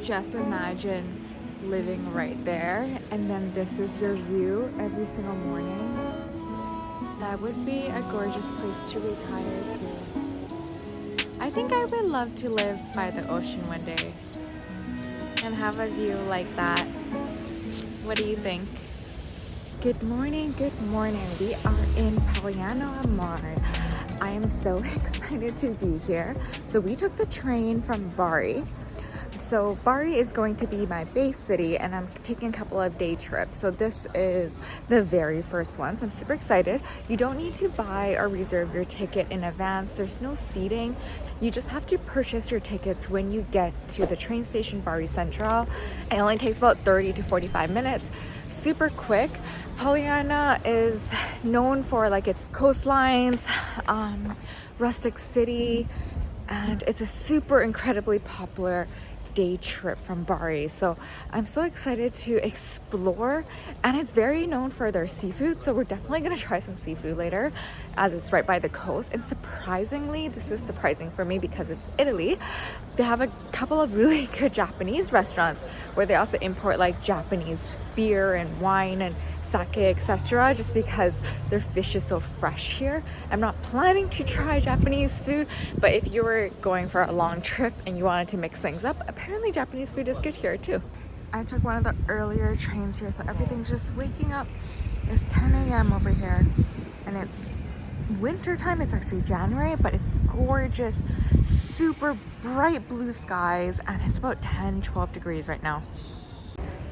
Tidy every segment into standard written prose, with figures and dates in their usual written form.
just imagine living right there, and then this is your view every single morning. That would be a gorgeous place to retire to. I think I would love to live by the ocean one day and have a view like that. What do you think? Good morning, good morning. We are in Polignano A Mare. I am so excited to be here. So we took the train from Bari. So Bari is going to be my base city, and I'm taking a couple of day trips. So this is the very first one. So I'm super excited. You don't need to buy or reserve your ticket in advance. There's no seating. You just have to purchase your tickets when you get to the train station, Bari Central. It only takes about 30 to 45 minutes. Super quick. Polignano is known for like its coastlines, rustic city, and it's a super incredibly popular day trip from Bari. So I'm so excited to explore, and it's very known for their seafood, so we're definitely going to try some seafood later as it's right by the coast. And surprisingly, this is surprising for me because it's Italy, they have a couple of really good Japanese restaurants where they also import like Japanese beer and wine and sake, etc., just because their fish is so fresh here. I'm not planning to try Japanese food, but if you were going for a long trip and you wanted to mix things up, apparently Japanese food is good here too. I took one of the earlier trains here, so everything's just waking up. It's 10 a.m. over here, and it's winter time. It's actually January, but it's gorgeous, super bright blue skies, and it's about 10-12 degrees right now.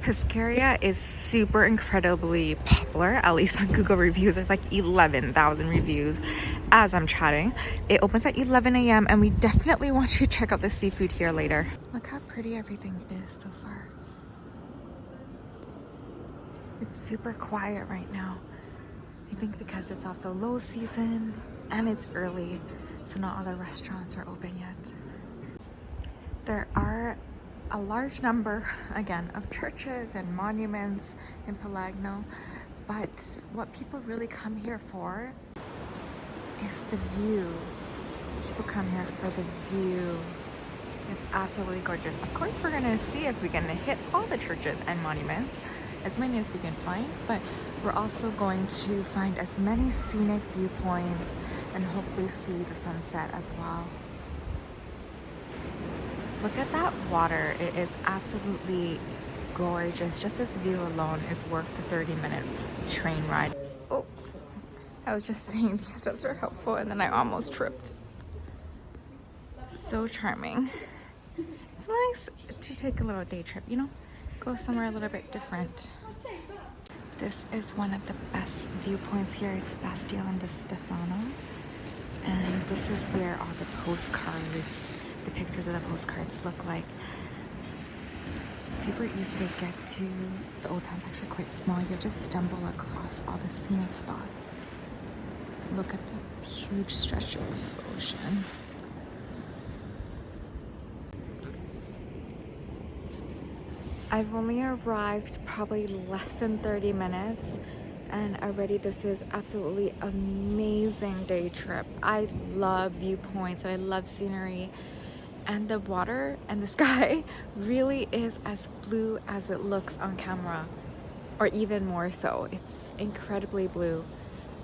Pescaria is super incredibly popular, at least on Google reviews. There's like 11,000 reviews as I'm chatting. It opens at 11 a.m. and we definitely want to check out the seafood here later. Look how pretty everything is so far. It's super quiet right now. I think because it's also low season and it's early, so not all the restaurants are open yet. There are a large number, again, of churches and monuments in Polignano, but what people really come here for is the view. People come here for the view. It's absolutely gorgeous. Of course, we're gonna see if we can hit all the churches and monuments, as many as we can find, but we're also going to find as many scenic viewpoints and hopefully see the sunset as well. Look at that water. It is absolutely gorgeous. Just this view alone is worth the 30-minute train ride. Oh, I was just saying these steps are helpful and then I almost tripped. So charming. It's nice to take a little day trip, you know? Go somewhere a little bit different. This is one of the best viewpoints here. It's Bastion di Stefano. And this is where all the postcards, the pictures of the postcards look like. Super easy to get to. The old town's actually quite small. You'll just stumble across all the scenic spots. Look at the huge stretch of ocean. I've only arrived probably less than 30 minutes, and already this is absolutely amazing day trip. I love viewpoints, I love scenery, and the water and the sky really is as blue as it looks on camera, or even more so. It's incredibly blue.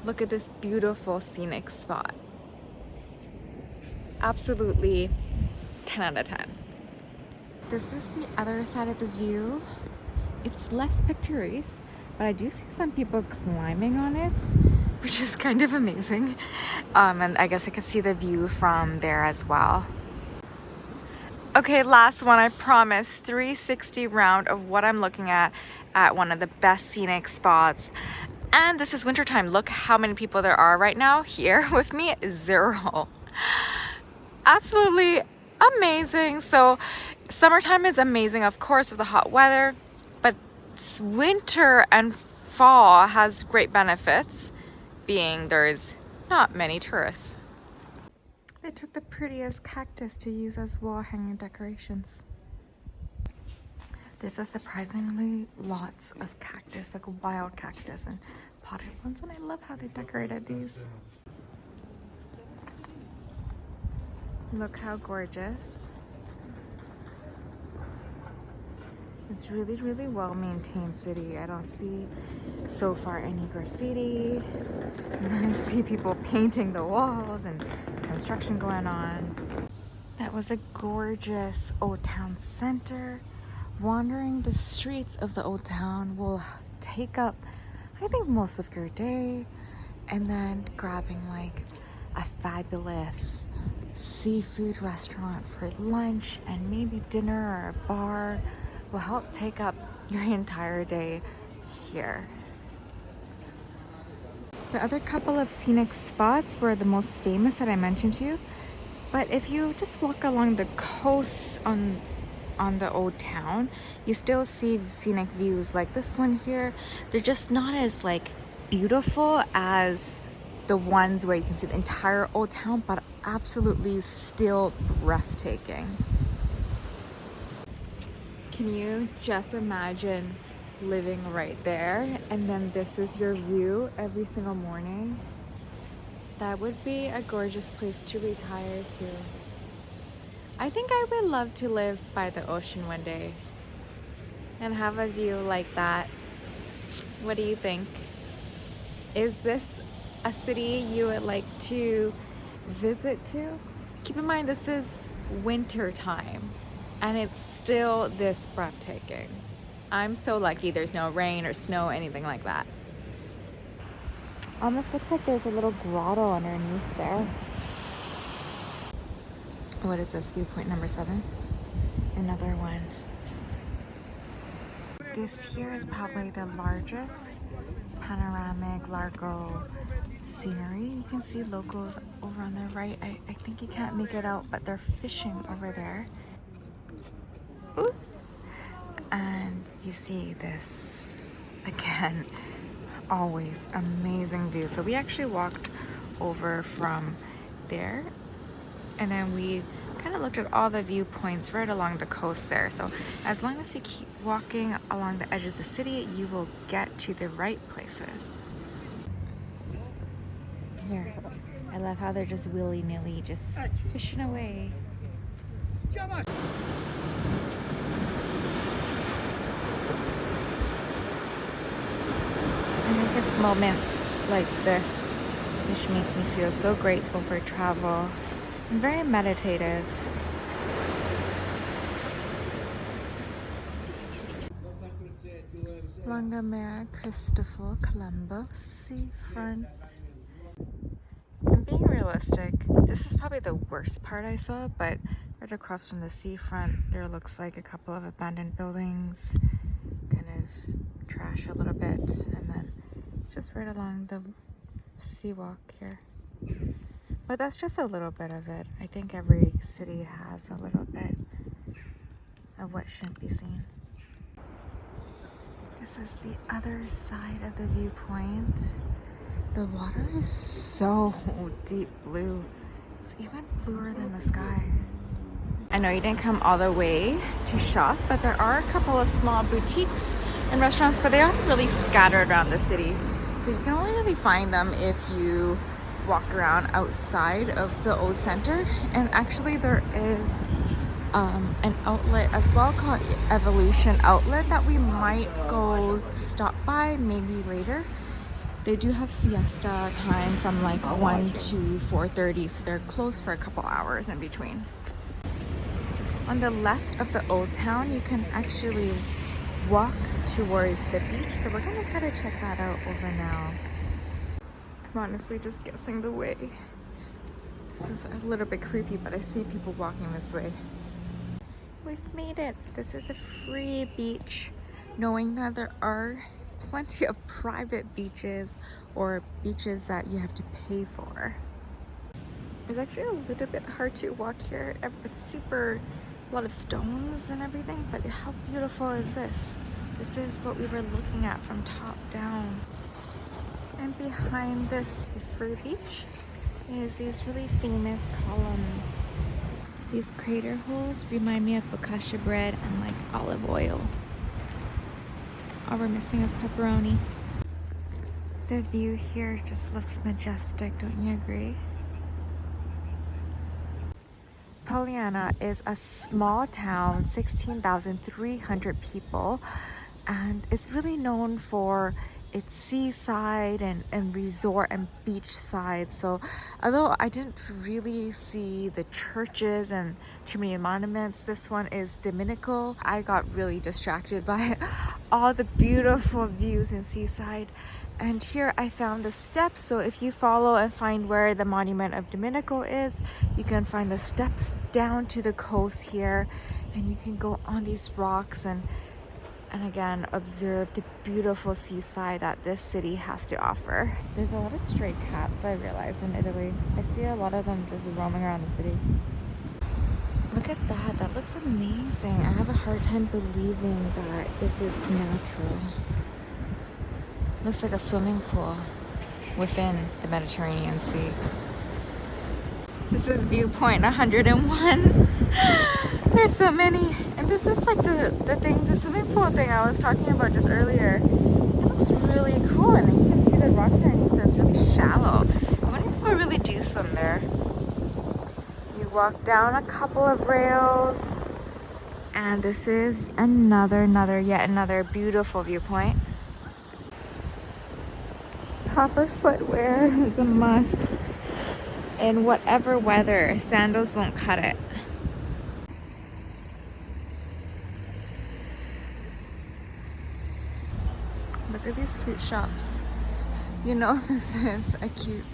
Look at this beautiful scenic spot. Absolutely 10 out of 10. This is the other side of the view. It's less picturesque, but I do see some people climbing on it, which is kind of amazing. And I guess I could see the view from there as well. Okay, last one, I promise. 360 round of what I'm looking at one of the best scenic spots. And this is wintertime. Look how many people there are right now here with me. 0. Absolutely amazing. So summertime is amazing, of course, with the hot weather, but winter and fall has great benefits, being there's not many tourists. They took the prettiest cactus to use as wall hanging decorations. There's surprisingly lots of cactus, like wild cactus and potted ones, and I love how they decorated these. Look how gorgeous. It's really, really well-maintained city. I don't see so far any graffiti. I see people painting the walls and construction going on. That was a gorgeous old town center. Wandering the streets of the old town will take up, I think, most of your day. And then grabbing like a fabulous seafood restaurant for lunch and maybe dinner or a bar will help take up your entire day here. The other couple of scenic spots were the most famous that I mentioned to you. But if you just walk along the coast on the old town, you still see scenic views like this one here. They're just not as like beautiful as the ones where you can see the entire old town, but absolutely still breathtaking. Can you just imagine living right there and then this is your view every single morning? That would be a gorgeous place to retire to. I think I would love to live by the ocean one day and have a view like that. What do you think? Is this a city you would like to visit to? Keep in mind this is winter time and it's still this breathtaking. I'm so lucky there's no rain or snow, anything like that. Almost looks like there's a little grotto underneath there. What is this? Viewpoint number 7? Another one. This here is probably the largest panoramic Largo scenery. You can see locals over on the right. I think you can't make it out, but they're fishing over there. Ooh. And you see this, again, always amazing view. So we actually walked over from there and then we kind of looked at all the viewpoints right along the coast there. So as long as you keep walking along the edge of the city, you will get to the right places. Here, I love how they're just willy-nilly just fishing away. I think it's moments like this which make me feel so grateful for travel and very meditative. Longomera, Cristobal Colombo, seafront. I'm being realistic. This is probably the worst part I saw, but right across from the seafront, there looks like a couple of abandoned buildings, kind of trash a little bit, and then just right along the seawalk here. But that's just a little bit of it. I think every city has a little bit of what shouldn't be seen. This is the other side of the viewpoint. The water is so deep blue. It's even bluer than the sky. I know you didn't come all the way to shop, but there are a couple of small boutiques and restaurants, but they are really scattered around the city. So you can only really find them if you walk around outside of the old center. And actually there is an outlet as well called Evolution Outlet that we might go stop by maybe later. They do have siesta times from like 1 to 4:30, so they're closed for a couple hours in between. On the left of the old town, you can actually walk towards the beach, so we're gonna try to check that out over now. I'm honestly just guessing the way. This is a little bit creepy, but I see people walking this way. We've made it. This is a free beach, knowing that there are plenty of private beaches or beaches that you have to pay for. It's actually a little bit hard to walk here. It's a lot of stones and everything, but how beautiful is this? This is what we were looking at from top down. And behind this free beach is these really famous columns. These crater holes remind me of focaccia bread and like olive oil. All we're missing is pepperoni. The view here just looks majestic, don't you agree? Polignano is a small town, 16,300 people, and it's really known for its seaside and resort and beach side. So although I didn't really see the churches and too many monuments, this one is Dominical. I got really distracted by all the beautiful views in seaside. And here I found the steps, so if you follow and find where the monument of Dominical is, you can find the steps down to the coast here, and you can go on these rocks and again observe the beautiful seaside that this city has to offer. There's a lot of stray cats, I realize, in Italy. I see a lot of them just roaming around the city. Look at that, that looks amazing. I have a hard time believing that this is natural. Looks like a swimming pool within the Mediterranean Sea. This is viewpoint 101. There's so many. And this is like the swimming pool thing I was talking about just earlier. It looks really cool, and you can see the rocks underneath, so it's really shallow. I wonder if people really do swim there. You walk down a couple of rails, and this is yet another beautiful viewpoint. Proper footwear is a must. In whatever weather, sandals won't cut it. Look at these cute shops. You know this is a cute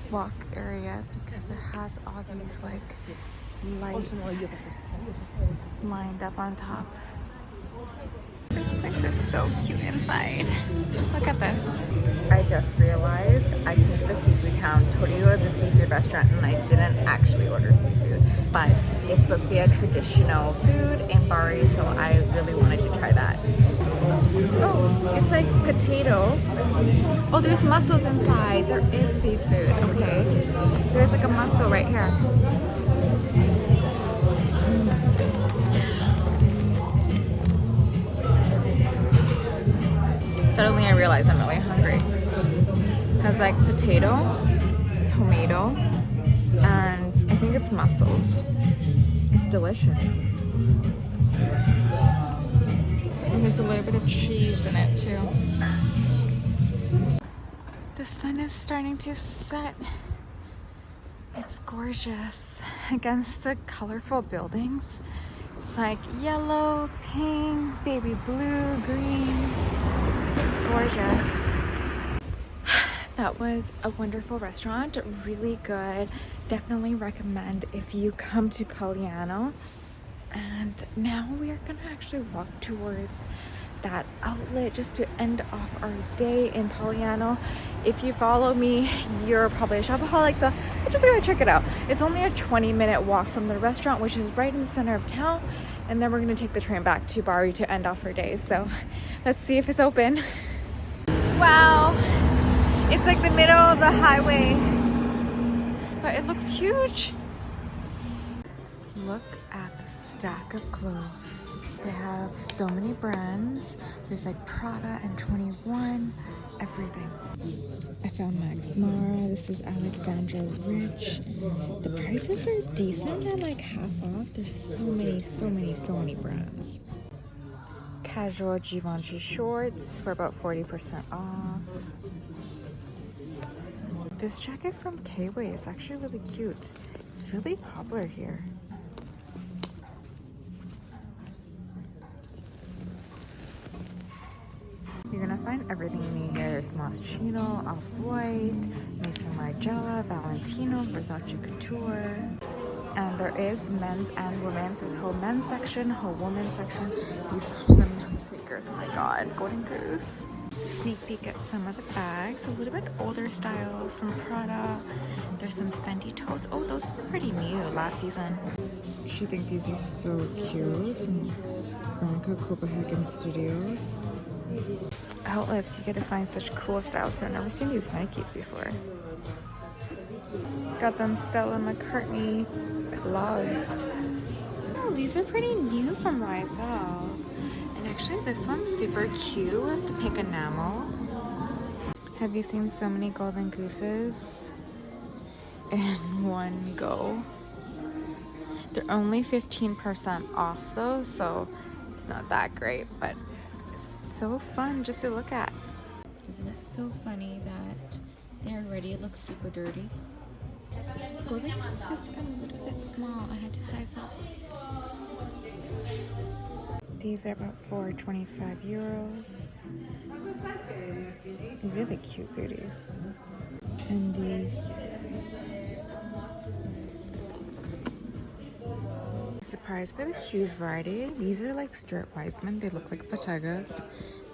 walk area because it has all these like lights lined up on top. This place is so cute inside. Look at this. I just realized I came to the seafood town, totally go to the seafood restaurant, and I didn't actually order seafood. But it's supposed to be a traditional food in Bari, so I really wanted to try that. Oh, it's like potato. Oh, there's mussels inside. There is seafood. Okay. There's like a mussel right here. Suddenly I realize I'm really hungry. It has like potato, tomato, and I think it's mussels. It's delicious. And there's a little bit of cheese in it too. The sun is starting to set. It's gorgeous against the colorful buildings. It's like yellow, pink, baby blue, green. Gorgeous. That was a wonderful restaurant, really good. Definitely recommend if you come to Polignano. And now we are gonna actually walk towards that outlet just to end off our day in Polignano. If you follow me, you're probably a shopaholic, so we're just gonna check it out. It's only a 20-minute walk from the restaurant, which is right in the center of town, and then we're gonna take the train back to Bari to end off our day. So let's see if it's open. Wow, it's like the middle of the highway, but it looks huge. Look at the stack of clothes. They have so many brands. There's like Prada and 21, everything. I found Max Mara. This is Alexandra Rich. The prices are decent and like half off. There's so many brands. Casual Givenchy shorts for about 40% off. This jacket from K-Way is actually really cute. It's really popular here. You're gonna find everything you need here. There's Moschino, Off-White, Maison Margiela, Valentino, Versace Couture. And there is men's and women's. There's a whole men's section, whole women's section. These are all the men's sneakers. Oh my god, Golden Goose. Sneak peek at some of the bags. A little bit older styles from Prada. There's some Fendi totes. Oh, those were pretty new last season. She thinks these are so cute from Ranka Copenhagen Studios. Outlets, you get to find such cool styles. I've never seen these Nikes before. Got them Stella McCartney clogs. Oh, these are pretty new from YSL. And actually this one's super cute with the pink enamel. Have you seen so many golden gooses in one go? They're only 15% off though, so it's not that great, but it's so fun just to look at. Isn't it so funny that they already look super dirty? Golden this fits a little bit small. I had to size up. These are about €4.25. Really cute booties. And these. I'm surprised by the huge variety. These are like Stuart Weitzman. They look like Bottegas.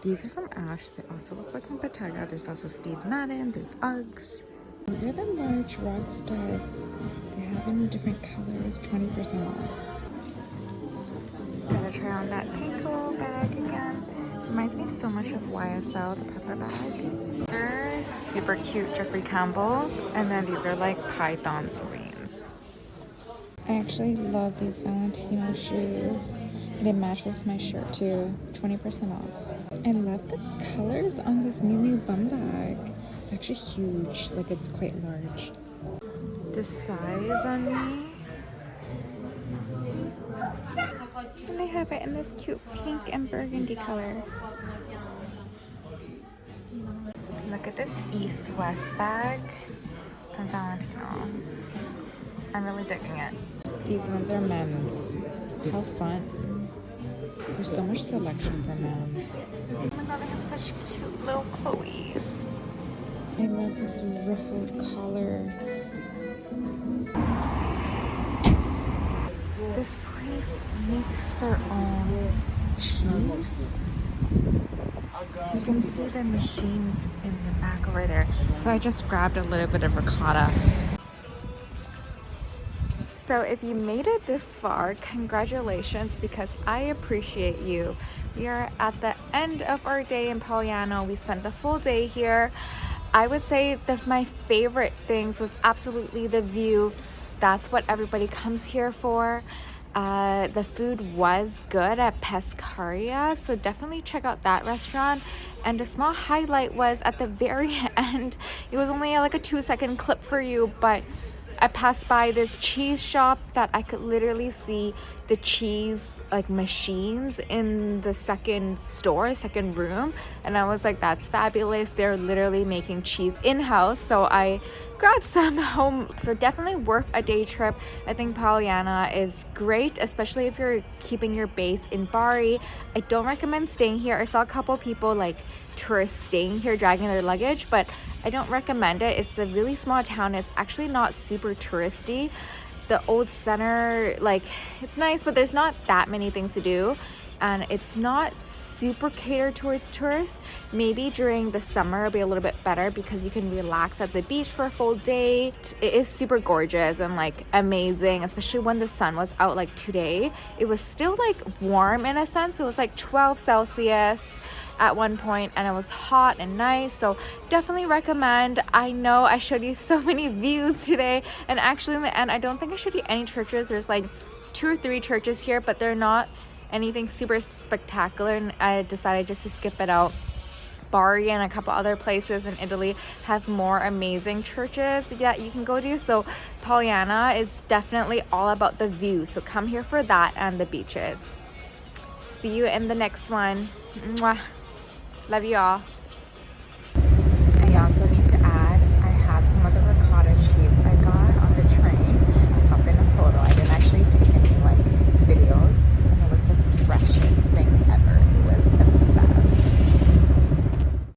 These are from Ash. They also look like from Bottega. There's also Steve Madden. There's Uggs. These are the large rod studs. They have them in different colors, 20% off. Gotta try on that Pinko bag again. Reminds me so much of YSL, the puffer bag. These are super cute Jeffrey Campbell's, and then these are like Python Celine. I actually love these Valentino shoes. They match with my shirt too, 20% off. I love the colors on this Miu Miu bum bag. It's actually huge, like it's quite large. The size on me. And they have it in this cute pink and burgundy color. Look at this East-West bag from Valentino. I'm really digging it. These ones are men's. How fun. There's so much selection for men's. Oh my god, they have such cute little Chloes. I love this ruffled collar. This place makes their own cheese. You can see the machines in the back over there. So I just grabbed a little bit of ricotta. So if you made it this far, congratulations, because I appreciate you. We are at the end of our day in Polignano. We spent the full day here. I would say that my favorite things was absolutely the view. That's what everybody comes here for. The food was good at Pescaria, so definitely check out that restaurant. And a small highlight was at the very end. It was only like a 2-second clip for you, but I passed by this cheese shop that I could literally see the cheese like machines in the second room, and I was like, that's fabulous. They're literally making cheese in-house, so I grabbed some home. So definitely worth a day trip. I think Polignano is great, especially if you're keeping your base in Bari. I don't recommend staying here. I saw a couple people like tourists staying here dragging their luggage, but I don't recommend it. It's a really small town. It's actually not super touristy. The old center, like, it's nice, but there's not that many things to do, and it's not super catered towards tourists. Maybe during the summer it'll be a little bit better because you can relax at the beach for a full day. It is super gorgeous and like amazing, especially when the sun was out. Like today it was still like warm in a sense. It was like 12 Celsius at one point, and it was hot and nice, so definitely recommend. I know I showed you so many views today, and actually in the end I don't think I showed you any churches. There's like 2 or 3 churches here, but they're not anything super spectacular, and I decided just to skip it out. Bari and a couple other places in Italy have more amazing churches that you can go to, so Polignano is definitely all about the view, so come here for that and the beaches. See you in the next one. Mwah. Love you all.